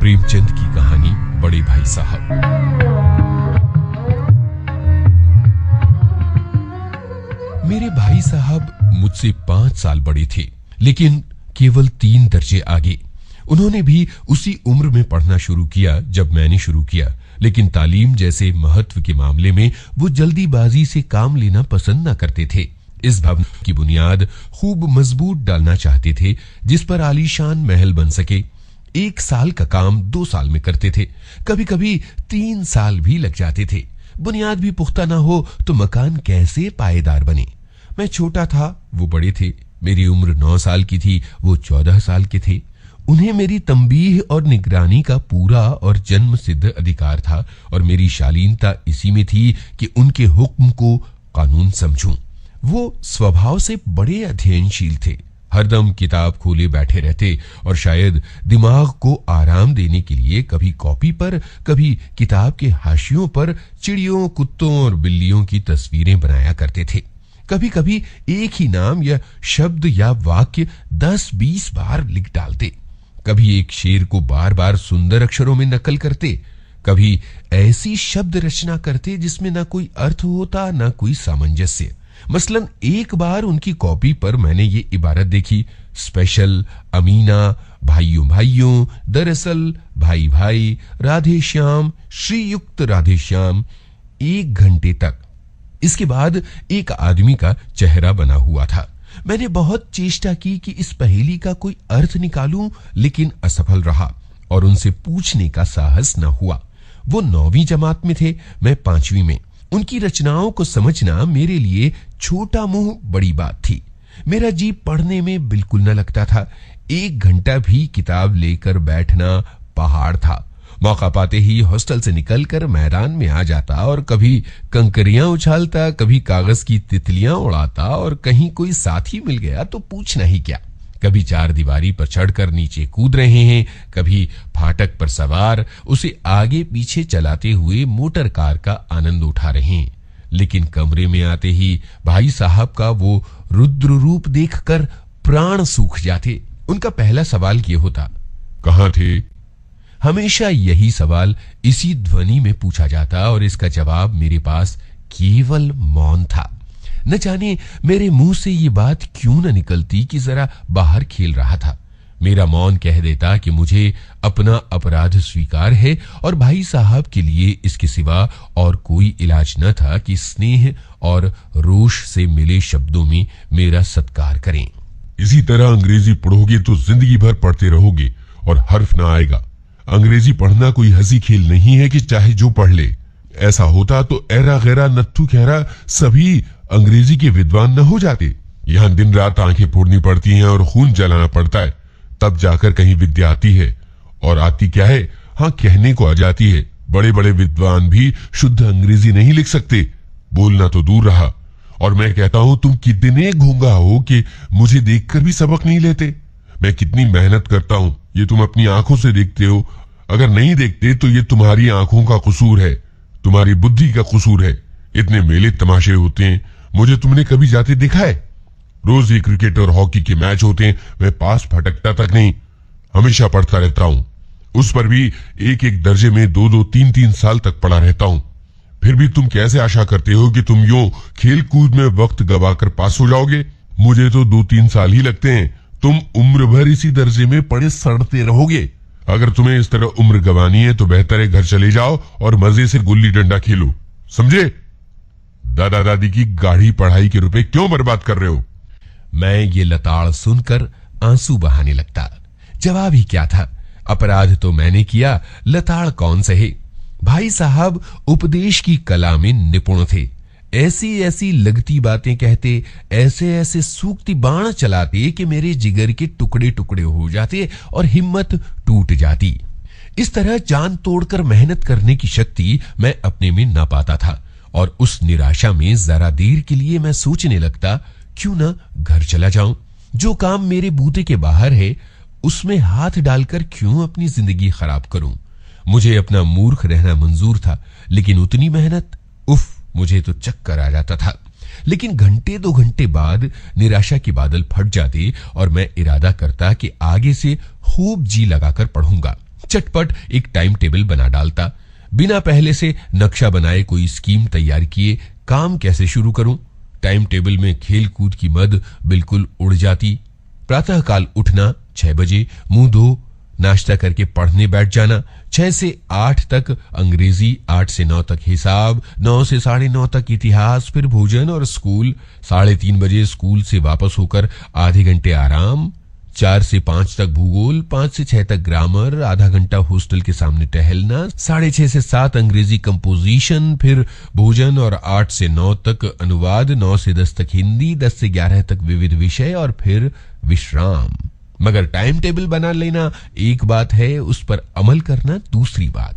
प्रेमचंद की कहानी बड़े भाई साहब। मेरे भाई साहब मुझसे 5 साल बड़े थे, लेकिन केवल 3 दर्जे आगे। उन्होंने भी उसी उम्र में पढ़ना शुरू किया जब मैंने शुरू किया, लेकिन तालीम जैसे महत्व के मामले में वो जल्दीबाजी से काम लेना पसंद न करते थे। इस भवन की बुनियाद खूब मजबूत डालना चाहते थे, जिस पर आलीशान महल बन सके। 1 साल का काम 2 साल में करते थे, कभी कभी 3 साल भी लग जाते थे। बुनियाद भी पुख्ता ना हो तो मकान कैसे पायेदार बने। मैं छोटा था, वो बड़े थे। मेरी उम्र 9 साल की थी, वो 14 साल के थे। उन्हें मेरी तंबीह और निगरानी का पूरा और जन्म सिद्ध अधिकार था, और मेरी शालीनता इसी में थी कि उनके हुक्म को कानून समझूं। वो स्वभाव से बड़े अध्ययनशील थे, हरदम किताब खोले बैठे रहते और शायद दिमाग को आराम देने के लिए कभी कॉपी पर, कभी किताब के हाशियों पर चिड़ियों, कुत्तों और बिल्लियों की तस्वीरें बनाया करते थे। कभी कभी एक ही नाम या शब्द या वाक्य 10-20 बार लिख डालते। कभी एक शेर को बार बार सुंदर अक्षरों में नकल करते, कभी ऐसी शब्द रचना करते जिसमें ना कोई अर्थ होता ना कोई सामंजस्य। मसलन एक बार उनकी कॉपी पर मैंने ये इबारत देखी, स्पेशल, अमीना, भाइयों भाइयों, दरअसल, भाई भाई, राधे श्याम, श्रीयुक्त राधे श्याम, 1 घंटे तक। इसके बाद एक आदमी का चेहरा बना हुआ था। मैंने बहुत चेष्टा की कि इस पहेली का कोई अर्थ निकालूं, लेकिन असफल रहा और उनसे पूछने का साहस न हुआ। वो 9वीं जमात में थे, मैं 5वीं में। उनकी रचनाओं को समझना मेरे लिए छोटा मुंह बड़ी बात थी। मेरा जी पढ़ने में बिल्कुल न लगता था। 1 घंटा भी किताब लेकर बैठना पहाड़ था। मौका पाते ही हॉस्टल से निकलकर मैदान में आ जाता और कभी कंकरियां उछालता, कभी कागज की तितलियां उड़ाता, और कहीं कोई साथी मिल गया तो पूछना ही क्या। कभी 4 दीवारी पर चढ़कर नीचे कूद रहे हैं, कभी फाटक पर सवार उसे आगे पीछे चलाते हुए मोटर कार का आनंद उठा रहे हैं। लेकिन कमरे में आते ही भाई साहब का वो रुद्र रूप देखकर प्राण सूख जाते। उनका पहला सवाल ये होता, कहां थे? हमेशा यही सवाल इसी ध्वनि में पूछा जाता और इसका जवाब मेरे पास केवल मौन था। न जाने मेरे मुंह से ये बात क्यों न निकलती कि जरा बाहर खेल रहा था। मेरा मौन कह देता कि मुझे अपना अपराध स्वीकार है और भाई साहब के लिए इसके सिवा और कोई इलाज न था कि स्नेह और रोष से मिले शब्दों में मेरा सत्कार करें। इसी तरह अंग्रेजी पढ़ोगे तो जिंदगी भर पढ़ते रहोगे और हर्फ ना आएगा। अंग्रेजी पढ़ना कोई हंसी खेल नहीं है कि चाहे जो पढ़ ले। ऐसा होता तो एरा गैरा नत्थु खैरा सभी अंग्रेजी के विद्वान न हो जाते। यहाँ दिन रात आंखें फोड़नी पड़ती हैं और खून जलाना पड़ता है, तब जाकर कहीं विद्या आती है। और आती क्या है? हाँ, कहने को आ जाती है। बड़े बड़े विद्वान भी शुद्ध अंग्रेजी नहीं लिख सकते, बोलना तो दूर रहा। और मैं कहता हूं, तुम कितने गूंगा हो कि मुझे देखकर भी सबक नहीं लेते। मैं कितनी मेहनत करता हूं, ये तुम अपनी आंखों से देखते हो। अगर नहीं देखते तो ये तुम्हारी आंखों का कसूर है, तुम्हारी बुद्धि का कसूर है। इतने मेले तमाशे होते हैं, मुझे तुमने कभी जाते देखा है? रोज ही क्रिकेट और हॉकी के मैच होते हैं, मैं पास फटकता तक नहीं, हमेशा पढ़ता रहता हूं। उस पर भी 1-1 दर्जे में 2-2, 3-3 साल तक पढ़ा रहता हूं। फिर भी तुम कैसे आशा करते हो कि तुम यूं खेल कूद में वक्त गवाकर पास हो जाओगे? मुझे तो 2-3 साल ही लगते हैं। तुम उम्र भर इसी दर्जे में पड़े सड़ते रहोगे। अगर तुम्हें इस तरह उम्र गंवानी है तो बेहतर है घर चले जाओ और मजे से गुल्ली डंडा खेलो, समझे? दादा दादी की गाढ़ी पढ़ाई के रुपए क्यों बर्बाद कर रहे हो? मैं ये लताड़ सुनकर आंसू बहाने लगता। जवाब ही क्या था? अपराध तो मैंने किया, लताड़ कौन सहे। भाई साहब उपदेश की कला में निपुण थे। ऐसी ऐसी लगती बातें कहते, ऐसे ऐसे सूक्ति बाण चलाते कि मेरे जिगर के टुकड़े टुकड़े हो जाते और हिम्मत टूट जाती। इस तरह जान तोड़कर मेहनत करने की शक्ति मैं अपने में न पाता था, और उस निराशा में जरा देर के लिए मैं सोचने लगता, क्यों ना घर चला जाऊं। जो काम मेरे बूते के बाहर है उसमें हाथ डालकर क्यों अपनी जिंदगी खराब करूं। मुझे अपना मूर्ख रहना मंजूर था, लेकिन उतनी मेहनत, उफ, मुझे तो चक्कर आ जाता था। लेकिन घंटे 2 घंटे बाद निराशा के बादल फट जाते और मैं इरादा करता कि आगे से खूब जी लगाकर पढ़ूंगा। चटपट एक टाइम टेबल बना डालता। बिना पहले से नक्शा बनाए कोई स्कीम तैयार किए काम कैसे शुरू करूं। टाइम टेबल में खेल कूद की मद बिल्कुल उड़ जाती। प्रातःकाल उठना 6 बजे, मुंह धो नाश्ता करके पढ़ने बैठ जाना। 6 से 8 तक अंग्रेजी, 8 से 9 तक हिसाब, 9 से 9:30 तक इतिहास, फिर भोजन और स्कूल। 3:30 बजे स्कूल से वापस होकर आधे घंटे आराम। 4 से 5 तक भूगोल, 5 से 6 तक ग्रामर, आधा घंटा हॉस्टल के सामने टहलना। 6:30 से 7 अंग्रेजी कंपोजिशन, फिर भोजन और 8 से 9 तक अनुवाद। 9 से 10 तक हिंदी, 10 से 11 तक विविध विषय और फिर विश्राम। मगर टाइम टेबल बना लेना एक बात है, उस पर अमल करना दूसरी बात।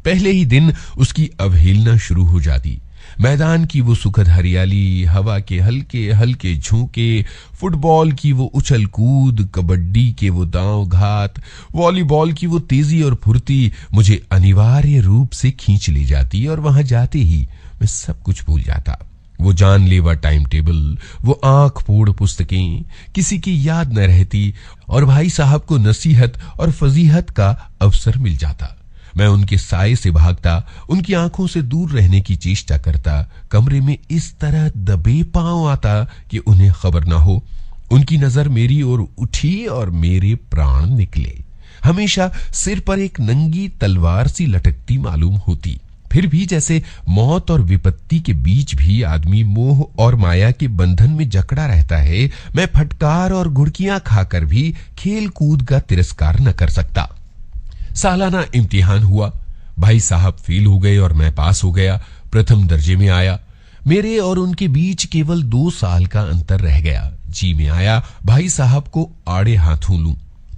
पहले ही दिन उसकी अवहेलना शुरू हो जाती। मैदान की वो सुखद हरियाली, हवा के हल्के हल्के झोंके, फुटबॉल की वो उछल कूद, कबड्डी के वो दांव घात, वॉलीबॉल की वो तेजी और फुर्ती मुझे अनिवार्य रूप से खींच ले जाती और वहां जाते ही मैं सब कुछ भूल जाता। वो जानलेवा टाइम टेबल, वो आंख फोड़ पुस्तकें, किसी की याद न रहती और भाई साहब को नसीहत और फजीहत का अवसर मिल जाता। मैं उनके साए से भागता, उनकी आंखों से दूर रहने की चेष्टा करता, कमरे में इस तरह दबे पांव आता कि उन्हें खबर ना हो। उनकी नजर मेरी ओर उठी और मेरे प्राण निकले। हमेशा सिर पर एक नंगी तलवार सी लटकती मालूम होती। फिर भी जैसे मौत और विपत्ति के बीच भी आदमी मोह और माया के बंधन में जकड़ा रहता है, मैं फटकार और घुड़कियां खाकर भी खेल कूद का तिरस्कार न कर सकता। सालाना इम्तिहान हुआ। भाई साहब फेल हो गए और मैं पास हो गया, प्रथम दर्जे में आया। मेरे और उनके बीच केवल 2 साल का अंतर रह गया। जी में आया भाई साहब को आड़े हाथों लूं।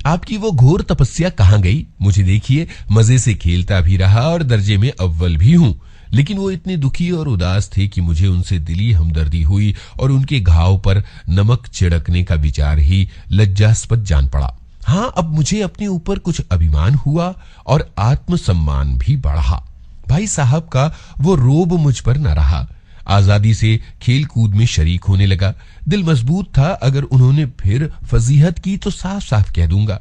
आपकी वो घोर तपस्या कहां गई? मुझे देखिए, मजे से खेलता भी रहा और दर्जे में अव्वल भी हूं। लेकिन वो इतने दुखी और उदास थे कि मुझे उनसे दिली हमदर्दी हुई और उनके घाव पर नमक छिड़कने का विचार ही लज्जास्पद जान पड़ा। हाँ, अब मुझे अपने ऊपर कुछ अभिमान हुआ और आत्मसम्मान भी बढ़ा। भाई साहब का वो रोब मुझ पर न रहा। आजादी से खेल कूद में शरीक होने लगा। दिल मजबूत था, अगर उन्होंने फिर फजीहत की तो साफ साफ कह दूंगा।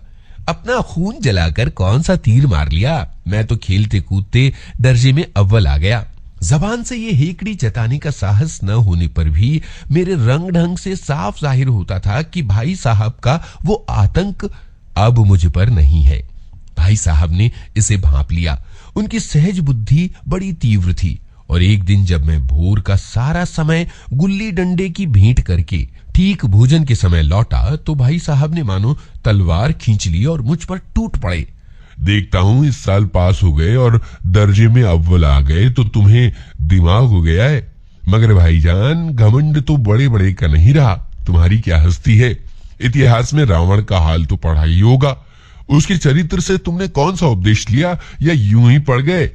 अपना खून जलाकर कौन सा तीर मार लिया, मैं तो खेलते कूदते दर्जे में अव्वल आ गया। जबान से ये हेकड़ी जताने का साहस न होने पर भी मेरे रंग ढंग से साफ जाहिर होता था कि भाई साहब का वो आतंक अब मुझ पर नहीं है। भाई साहब ने इसे भांप लिया। उनकी सहज बुद्धि बड़ी तीव्र थी और एक दिन जब मैं भोर का सारा समय गुल्ली डंडे की भेंट करके ठीक भोजन के समय लौटा तो भाई साहब ने मानो तलवार खींच ली और मुझ पर टूट पड़े। देखता हूं इस साल पास हो गए और दर्जे में अव्वल आ गए तो तुम्हें दिमाग हो गया है। मगर भाईजान, घमंड तो बड़े बड़े का नहीं रहा। तुम्हारी क्या हस्ती है। इतिहास में रावण का हाल तो पढ़ा ही होगा। उसके चरित्र से तुमने कौन सा उपदेश लिया या यूं ही पढ़ गए?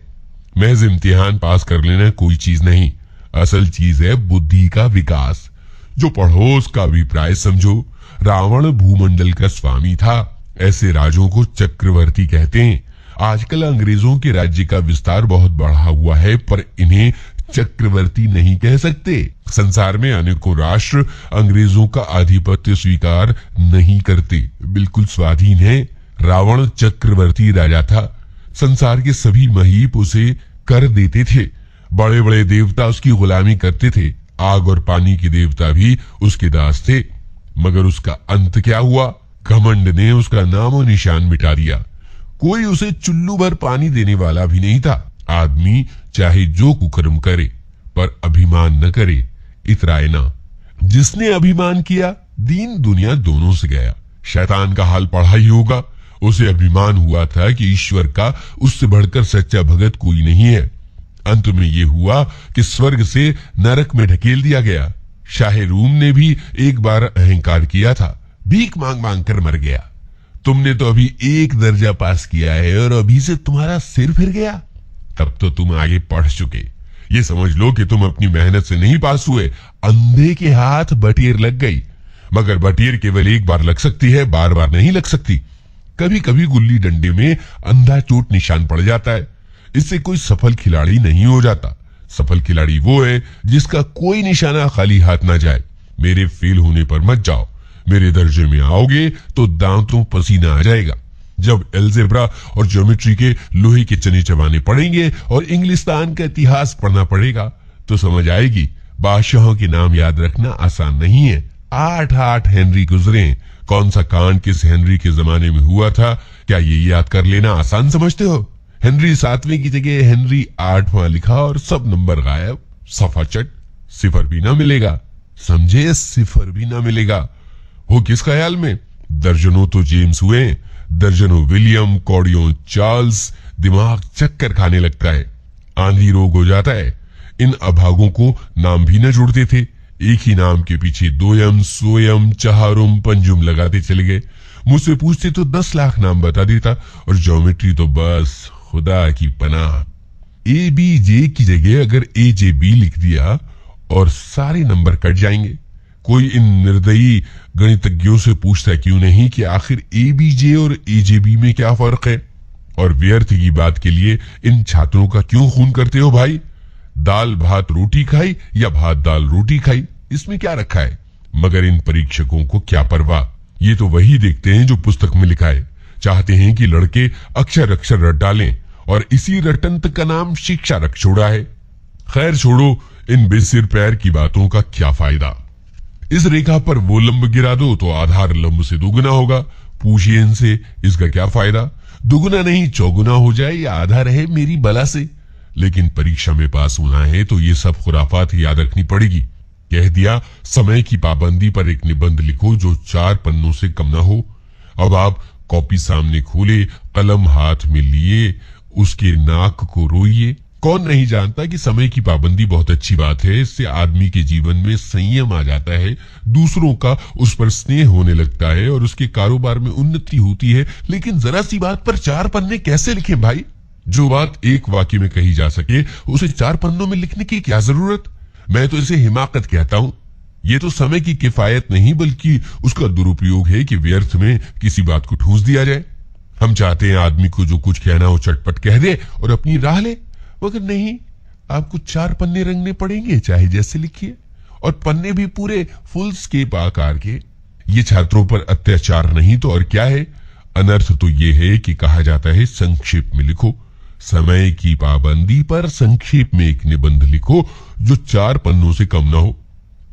महज इम्तिहान पास कर लेना कोई चीज नहीं। असल चीज है बुद्धि का विकास। जो पढ़ो उसका अभिप्राय समझो। रावण भूमंडल का स्वामी था। ऐसे राजों को चक्रवर्ती कहते हैं। आजकल अंग्रेजों के राज्य का विस्तार बहुत बढ़ा हुआ है, पर इन्हें चक्रवर्ती नहीं कह सकते। संसार में अनेकों राष्ट्र अंग्रेजों का आधिपत्य स्वीकार नहीं करते, बिल्कुल स्वाधीन है। रावण चक्रवर्ती राजा था। संसार के सभी महीप उसे कर देते थे। बड़े बड़े देवता उसकी गुलामी करते थे। आग और पानी के देवता भी उसके दास थे। मगर उसका अंत क्या हुआ? घमंड ने उसका नामो निशान मिटा दिया। कोई उसे चुल्लू भर पानी देने वाला भी नहीं था। आदमी चाहे जो कुकर्म करे पर अभिमान न करे, इतराए ना। जिसने अभिमान किया दीन दुनिया दोनों से गया। शैतान का हाल पढ़ा ही होगा। उसे अभिमान हुआ था कि ईश्वर का उससे बढ़कर सच्चा भगत कोई नहीं है। अंत में यह हुआ कि स्वर्ग से नरक में ढकेल दिया गया। शाह रूम ने भी एक बार अहंकार किया था, भीख मांग मांग कर मर गया। तुमने तो अभी एक दर्जा पास किया है और अभी से तुम्हारा सिर फिर गया। तब तो तुम आगे पढ़ चुके। ये समझ लो कि तुम अपनी मेहनत से नहीं पास हुए। अंधे के हाथ बटेर लग गई। मगर बटेर केवल एक बार लग सकती है, बार बार नहीं लग सकती। कभी कभी गुल्ली डंडे में अंधा चोट निशान पड़ जाता है। इससे कोई सफल खिलाड़ी नहीं हो जाता। सफल खिलाड़ी वो है जिसका कोई निशाना खाली हाथ ना जाए। मेरे फेल होने पर मत जाओ। मेरे दर्जे में आओगे तो दांतों पसीना आ जाएगा। जब अलजेब्रा और ज्योमेट्री के लोहे के चने चबाने पड़ेंगे और इंग्लिस्तान का इतिहास पढ़ना पड़ेगा तो समझ आएगी बादशाहों के नाम याद रखना आसान नहीं है। 8 हेनरी गुजरे, कौन सा कांड किस हेनरी के जमाने में हुआ था, क्या ये याद कर लेना आसान समझते हो? हेनरी 7वें की जगह हेनरी 8वां लिखा और सब नंबर गायब, सफा चट, सिफर भी ना मिलेगा। समझे? सिफर भी ना मिलेगा। हो किस ख्याल में? दर्जनों तो जेम्स हुए, दर्जनों विलियम, कौड़ियों चार्ल्स, दिमाग चक्कर खाने लगता है, आंधी रोग हो जाता है। इन अभागों को नाम भी न जुड़ते थे, एक ही नाम के पीछे दोयम, सोयम, चहारुम, पंजुम लगाते चले गए। मुझसे पूछते तो 10 लाख नाम बता देता और ज्योमेट्री तो बस खुदा की पनाह। ए बी जे की जगह अगर ए जे बी लिख दिया और सारे नंबर कट जाएंगे। कोई इन निर्दयी गणितज्ञों से पूछता क्यों नहीं कि आखिर ए बी जे और ए जे बी में क्या फर्क है? और व्यर्थ की बात के लिए इन छात्रों का क्यों खून करते हो भाई? दाल भात रोटी खाई या भात दाल रोटी खाई, इसमें क्या रखा है? मगर इन परीक्षकों को क्या परवाह, ये तो वही देखते हैं जो पुस्तक में लिखा है। चाहते हैं कि लड़के अक्षर अक्षर रट डालें और इसी रटंत का नाम शिक्षा रख छोड़ा है। खैर छोड़ो, इन बेसिर पैर की बातों का क्या फायदा। इस रेखा पर वो लंब गिरा दो तो आधार लंब से दुगुना होगा। पूछिए इनसे, इसका क्या फायदा? दुगुना नहीं चौगुना हो जाए या आधा रहे मेरी बला से। लेकिन परीक्षा में पास होना है तो ये सब खुराफात याद रखनी पड़ेगी। कह दिया समय की पाबंदी पर एक निबंध लिखो जो 4 पन्नों से कम ना हो। अब आप कॉपी सामने खोले, कलम हाथ में लिए, उसके नाक को रोइए। कौन नहीं जानता कि समय की पाबंदी बहुत अच्छी बात है, इससे आदमी के जीवन में संयम आ जाता है, दूसरों का उस पर स्नेह होने लगता है और उसके कारोबार में उन्नति होती है। लेकिन जरा सी बात पर 4 पन्ने कैसे लिखें भाई? जो बात एक वाक्य में कही जा सके उसे 4 पन्नों में लिखने की क्या जरूरत? मैं तो इसे हिमाकत कहता हूं। ये तो समय की किफायत नहीं बल्कि उसका दुरुपयोग है कि व्यर्थ में किसी बात को ठूंस दिया जाए। हम चाहते हैं आदमी को जो कुछ कहना हो चटपट कह दे और अपनी राह ले, मगर नहीं, आपको 4 पन्ने रंगने पड़ेंगे, चाहे जैसे लिखिए, और पन्ने भी पूरे फुल स्केप आकार के। ये छात्रों पर अत्याचार नहीं तो और क्या है? अनर्थ तो ये है कि कहा जाता है संक्षेप में लिखो। समय की पाबंदी पर संक्षेप में एक निबंध लिखो जो 4 पन्नों से कम ना हो।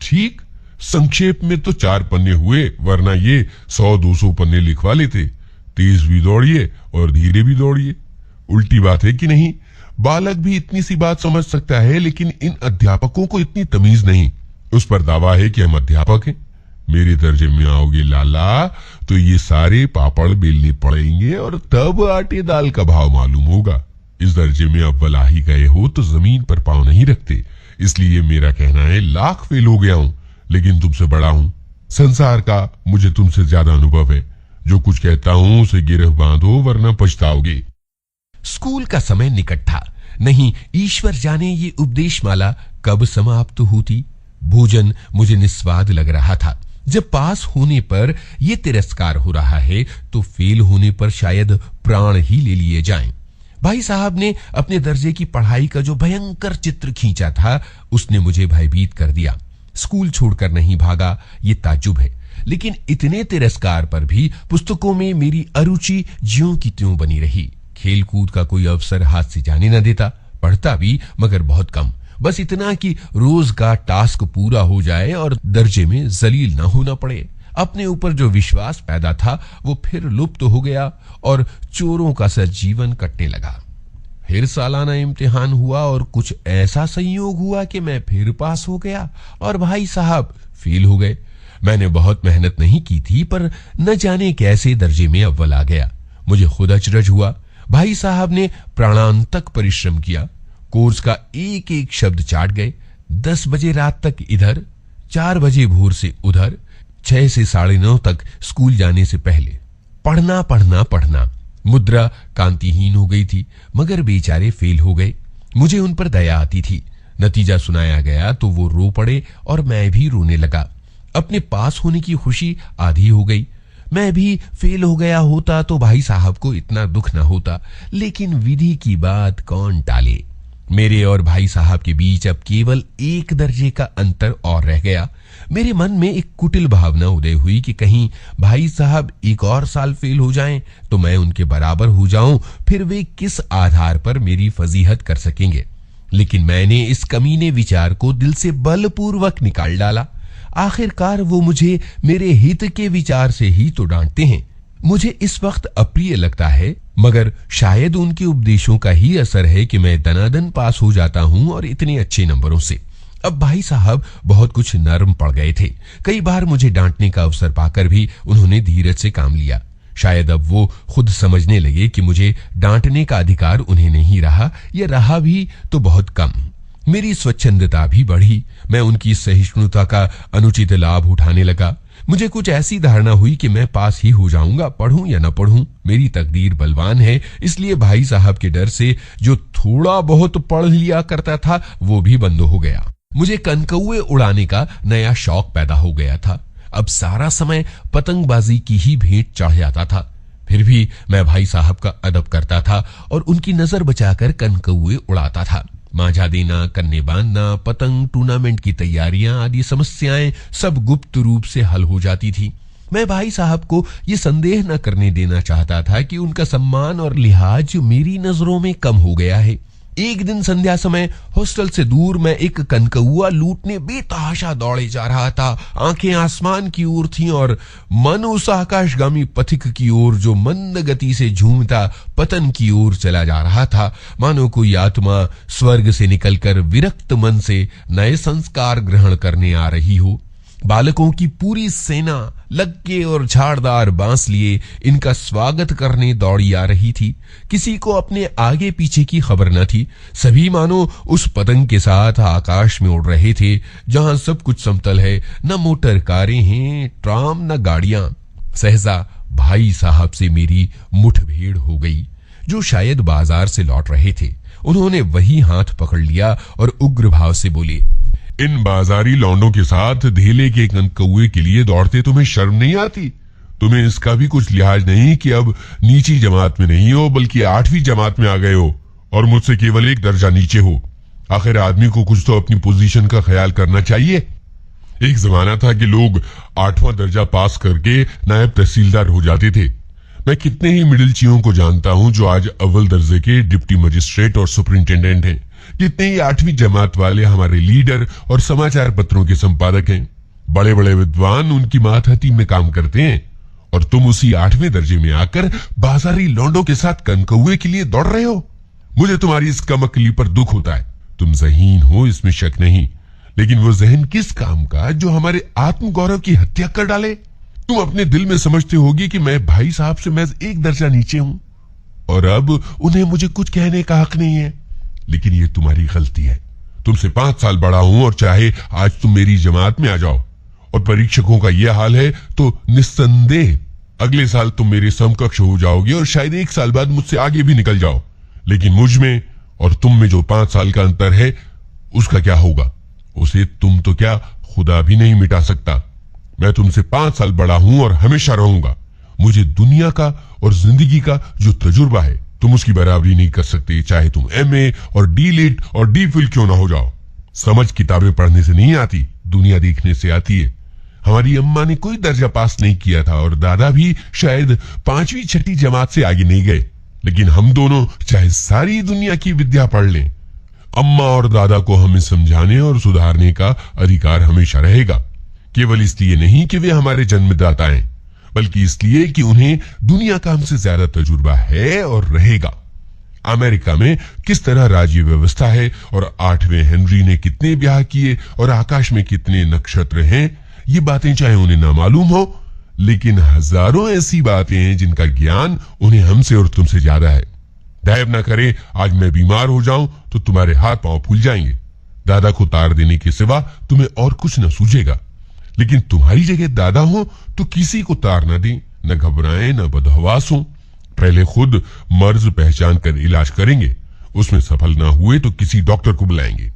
ठीक, संक्षेप में तो 4 पन्ने हुए, वरना ये 100-200 पन्ने लिखवा लेते। तेज भी दौड़िए और धीरे भी दौड़िए। उल्टी बात है कि नहीं? बालक भी इतनी सी बात समझ सकता है, लेकिन इन अध्यापकों को इतनी तमीज नहीं। उस पर दावा है कि हम अध्यापक हैं। मेरे दर्जे में आओगे लाला तो ये सारे पापड़ बेलने पड़ेंगे और तब आटे दाल का भाव मालूम होगा। इस दर्जे में अव्वल आ ही गए हो तो जमीन पर पांव नहीं रखते। इसलिए मेरा कहना है, लाख फेल हो गया हूं लेकिन तुमसे बड़ा हूं। संसार का मुझे तुमसे ज्यादा अनुभव है। जो कुछ कहता हूं उसे गिरह बांधो वरना पछताओगे। स्कूल का समय निकट था। नहीं ईश्वर जाने ये उपदेश माला कब समाप्त होती। भोजन मुझे निस्वाद लग रहा था। जब पास होने पर यह तिरस्कार हो रहा है तो फेल होने पर शायद प्राण ही ले लिए जाएं। भाई साहब ने अपने दर्जे की पढ़ाई का जो भयंकर चित्र खींचा था उसने मुझे भयभीत कर दिया। स्कूल छोड़कर नहीं भागा, ये ताज्जुब है, लेकिन इतने तिरस्कार पर भी पुस्तकों में मेरी अरुचि ज्यों की त्यों बनी रही। खेल कूद का कोई अवसर हाथ से जाने न देता। पढ़ता भी मगर बहुत कम, बस इतना कि रोज का टास्क पूरा हो जाए और दर्जे में जलील न होना पड़े। अपने ऊपर जो विश्वास पैदा था वो फिर लुप्त हो गया और चोरों का सा जीवन कटने लगा। फिर सालाना इम्तिहान हुआ और कुछ ऐसा संयोग हुआ कि मैं फिर पास हो गया और भाई साहब फेल हो गए। मैंने बहुत मेहनत नहीं की थी पर न जाने कैसे दर्जे में अव्वल आ गया। मुझे खुद अचरज हुआ। भाई साहब ने प्राणांतक परिश्रम किया, कोर्स का एक एक शब्द चाट गए। 10 बजे रात तक इधर, 4 बजे भोर से उधर, 6 से 9:30 तक स्कूल जाने से पहले पढ़ना पढ़ना पढ़ना। मुद्रा कांतिहीन हो गई थी मगर बेचारे फेल हो गए। मुझे उन पर दया आती थी। नतीजा सुनाया गया तो वो रो पड़े और मैं भी रोने लगा। अपने पास होने की खुशी आधी हो गई। मैं भी फेल हो गया होता तो भाई साहब को इतना दुख न होता, लेकिन विधि की बात कौन टाले। मेरे और भाई साहब के बीच अब केवल 1 दर्जे का अंतर और रह गया। मेरे मन में एक कुटिल भावना उदय हुई कि कहीं भाई साहब एक और साल फेल हो जाएं तो मैं उनके बराबर हो जाऊं, फिर वे किस आधार पर मेरी फजीहत कर सकेंगे। लेकिन मैंने इस कमीने विचार को दिल से बलपूर्वक निकाल डाला। आखिरकार वो मुझे मेरे हित के विचार से ही तो डांटते हैं। मुझे इस वक्त अप्रिय लगता है, मगर शायद उनके उपदेशों का ही असर है कि मैं दनादन पास हो जाता हूं और इतने अच्छे नंबरों से। अब भाई साहब बहुत कुछ नरम पड़ गए थे। कई बार मुझे डांटने का अवसर पाकर भी उन्होंने धीरज से काम लिया। शायद अब वो खुद समझने लगे कि मुझे डांटने का अधिकार उन्हें नहीं रहा, या रहा भी तो बहुत कम। मेरी स्वच्छंदता भी बढ़ी। मैं उनकी सहिष्णुता का अनुचित लाभ उठाने लगा। मुझे कुछ ऐसी धारणा हुई कि मैं पास ही हो जाऊंगा, पढ़ूं या न पढ़ूं। मेरी तकदीर बलवान है, इसलिए भाई साहब के डर से जो थोड़ा बहुत पढ़ लिया करता था वो भी बंद हो गया। मुझे कनकौए उड़ाने का नया शौक पैदा हो गया था। अब सारा समय पतंगबाजी की ही भेंट चढ़ जाता था। फिर भी मैं भाई साहब का अदब करता था और उनकी नजर बचाकर कनकौए उड़ाता था। मांझा देना, कन्ने बांधना, पतंग टूर्नामेंट की तैयारियां आदि समस्याएं सब गुप्त रूप से हल हो जाती थी। मैं भाई साहब को ये संदेह न करने देना चाहता था कि उनका सम्मान और लिहाज मेरी नजरों में कम हो गया है। एक दिन संध्या समय हॉस्टल से दूर मैं एक कनकौआ लूटने बेतहाशा दौड़े जा रहा था। आंखें आसमान की ओर थीं और मन उस आकाशगामी पथिक की ओर जो मंद गति से झूमता पतन की ओर चला जा रहा था, मानो कोई आत्मा स्वर्ग से निकलकर विरक्त मन से नए संस्कार ग्रहण करने आ रही हो। बालकों की पूरी सेना लग्गे और झाड़दार बांस लिए इनका स्वागत करने दौड़ी आ रही थी। किसी को अपने आगे पीछे की खबर न थी। सभी मानो उस पतंग के साथ आकाश में उड़ रहे थे जहां सब कुछ समतल है, न मोटर कारें हैं, ट्राम, न गाड़ियां। सहसा भाई साहब से मेरी मुठभेड़ हो गई, जो शायद बाजार से लौट रहे थे। उन्होंने वही हाथ पकड़ लिया और उग्र भाव से बोले, इन बाजारी लौंडों के साथ धेले के कनकौए के लिए दौड़ते तुम्हें शर्म नहीं आती? तुम्हें इसका भी कुछ लिहाज नहीं कि अब नीची जमात में नहीं हो बल्कि 8वीं जमात में आ गए हो और मुझसे केवल एक दर्जा नीचे हो। आखिर आदमी को कुछ तो अपनी पोजीशन का ख्याल करना चाहिए। एक जमाना था कि लोग 8वां दर्जा पास करके नायब तहसीलदार हो जाते थे। मैं कितने ही मिडिलचियों को जानता हूं जो आज अव्वल दर्जे के डिप्टी मजिस्ट्रेट और सुपरिंटेंडेंट हैं। कितने ही 8वीं जमात वाले हमारे लीडर और समाचार पत्रों के संपादक हैं। बड़े बड़े विद्वान उनकी मातहती में काम करते हैं और तुम उसी 8वें दर्जे में आकर बाजारी लौंडों के साथ कनकौए के लिए दौड़ रहे हो। मुझे तुम्हारी इस कमअक्ली पर दुख होता है। तुम ज़हीन हो, इसमें शक नहीं, लेकिन वो ज़हन किस काम का जो हमारे आत्मगौरव की हत्या कर डाले। तुम अपने दिल में समझते होगी कि मैं भाई साहब से महज एक दर्जा नीचे हूं और अब उन्हें मुझे कुछ कहने का हक नहीं है। लेकिन ये तुम्हारी गलती है। तुमसे 5 साल बड़ा हूं और चाहे आज तुम मेरी जमात में आ जाओ और परीक्षकों का यह हाल है तो निस्संदेह अगले साल तुम मेरे समकक्ष हो जाओगे और शायद 1 साल बाद मुझसे आगे भी निकल जाओ। लेकिन मुझ में और तुम में जो 5 साल का अंतर है उसका क्या होगा? उसे तुम तो क्या खुदा भी नहीं मिटा सकता। मैं तुमसे 5 साल बड़ा हूं और हमेशा रहूंगा। मुझे दुनिया का और जिंदगी का जो तजुर्बा है तुम उसकी बराबरी नहीं कर सकते, चाहे तुम MA और D.Litt और D.Phil क्यों ना हो जाओ। समझ किताबें पढ़ने से नहीं आती, दुनिया देखने से आती है। हमारी अम्मा ने कोई दर्जा पास नहीं किया था और दादा भी शायद 5वीं 6ठी जमात से आगे नहीं गए, लेकिन हम दोनों चाहे सारी दुनिया की विद्या पढ़ लें, अम्मा और दादा को हमें समझाने और सुधारने का अधिकार हमेशा रहेगा। केवल इसलिए नहीं कि वे हमारे जन्मदाता हैं, बल्कि इसलिए कि उन्हें दुनिया का हमसे ज्यादा तजुर्बा है और रहेगा। अमेरिका में किस तरह राज्य व्यवस्था है और 8वें हेनरी ने कितने ब्याह किए और आकाश में कितने नक्षत्र हैं, ये बातें चाहे उन्हें ना मालूम हो, लेकिन हजारों ऐसी बातें हैं जिनका ज्ञान उन्हें हमसे और तुमसे ज्यादा है। दैव ना करे आज मैं बीमार हो जाऊं तो तुम्हारे हाथ पांव फूल जाएंगे। दादा को तार देने के सिवा तुम्हें और कुछ न सूझेगा, लेकिन तुम्हारी जगह दादा हो तो किसी को तार न दें, न घबराएं, न बदहवास हो। पहले खुद मर्ज पहचान कर इलाज करेंगे, उसमें सफल ना हुए तो किसी डॉक्टर को बुलाएंगे।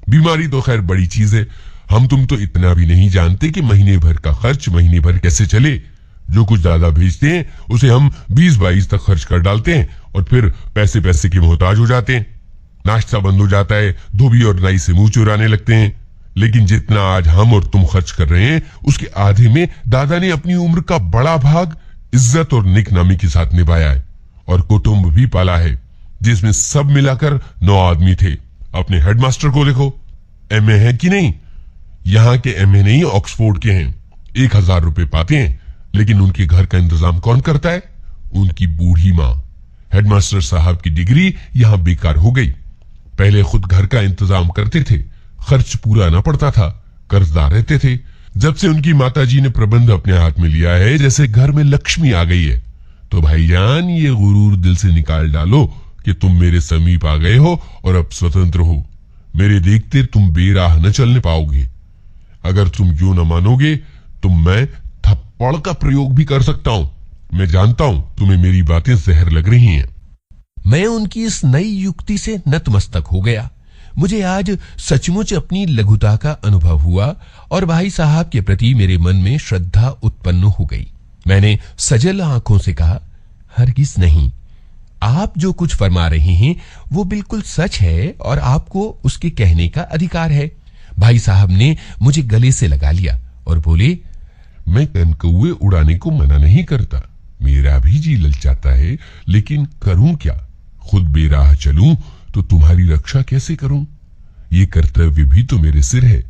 बीमारी तो खैर बड़ी चीज है, हम तुम तो इतना भी नहीं जानते कि महीने भर का खर्च महीने भर कैसे चले। जो कुछ दादा भेजते हैं उसे हम 20-22 तक खर्च कर डालते हैं और फिर पैसे पैसे के मोहताज हो जाते हैं। नाश्ता बंद हो जाता है, धोबी और नाई से मुंह चुराने लगते हैं। लेकिन जितना आज हम और तुम खर्च कर रहे हैं उसके आधे में दादा ने अपनी उम्र का बड़ा भाग इज्जत और नेकनामी के साथ निभाया है और कुटुंब भी पाला है, जिसमें सब मिलाकर 9 आदमी थे। अपने हेडमास्टर को देखो, एमए है कि नहीं? यहाँ के एमए नहीं, ऑक्सफोर्ड के हैं। 1000 रुपए पाते हैं, लेकिन उनके घर का इंतजाम कौन करता है? उनकी बूढ़ी माँ। हेडमास्टर साहब की डिग्री यहाँ बेकार हो गई। पहले खुद घर का इंतजाम करते थे, खर्च पूरा ना पड़ता था, कर्जदार रहते थे। जब से उनकी माताजी ने प्रबंध अपने हाथ में लिया है, जैसे घर में लक्ष्मी आ गई है। तो भाईजान, ये गुरूर दिल से निकाल डालो कि तुम मेरे समीप आ गए हो और अब स्वतंत्र हो। मेरे देखते तुम बेराह न चलने पाओगे। अगर तुम यूं न मानोगे तो मैं थप्पड़ का प्रयोग भी कर सकता हूं। मैं जानता हूं तुम्हें मेरी बातें जहर लग रही हैं। मैं उनकी इस नई युक्ति से नतमस्तक हो गया। मुझे आज सचमुच अपनी लघुता का अनुभव हुआ और भाई साहब के प्रति मेरे मन में श्रद्धा उत्पन्न हो गई। मैंने सजल आंखों से कहा, हरगिज नहीं, आप जो कुछ फरमा रहे हैं वो बिल्कुल सच है और आपको उसके कहने का अधिकार है। भाई साहब ने मुझे गले से लगा लिया और बोले, मैं कनकौए उड़ाने को मना नहीं करता, मेरा भी जी ललचाता है, लेकिन करूं क्या? खुद बेराह चलूं तो तुम्हारी रक्षा कैसे करूं? ये कर्तव्य भी तो मेरे सिर है।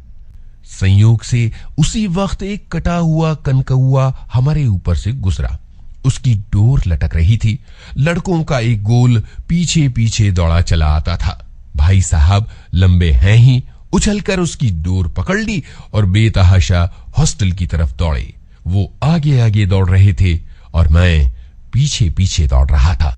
संयोग से उसी वक्त एक कटा हुआ कनकौआ हमारे ऊपर से गुजरा। उसकी डोर लटक रही थी। लड़कों का एक गोल पीछे पीछे दौड़ा चला आता था। भाई साहब लंबे हैं ही, उछलकर उसकी डोर पकड़ ली और बेतहाशा हॉस्टल की तरफ दौड़े। वो आगे आगे दौड़ रहे थे और मैं पीछे पीछे दौड़ रहा था।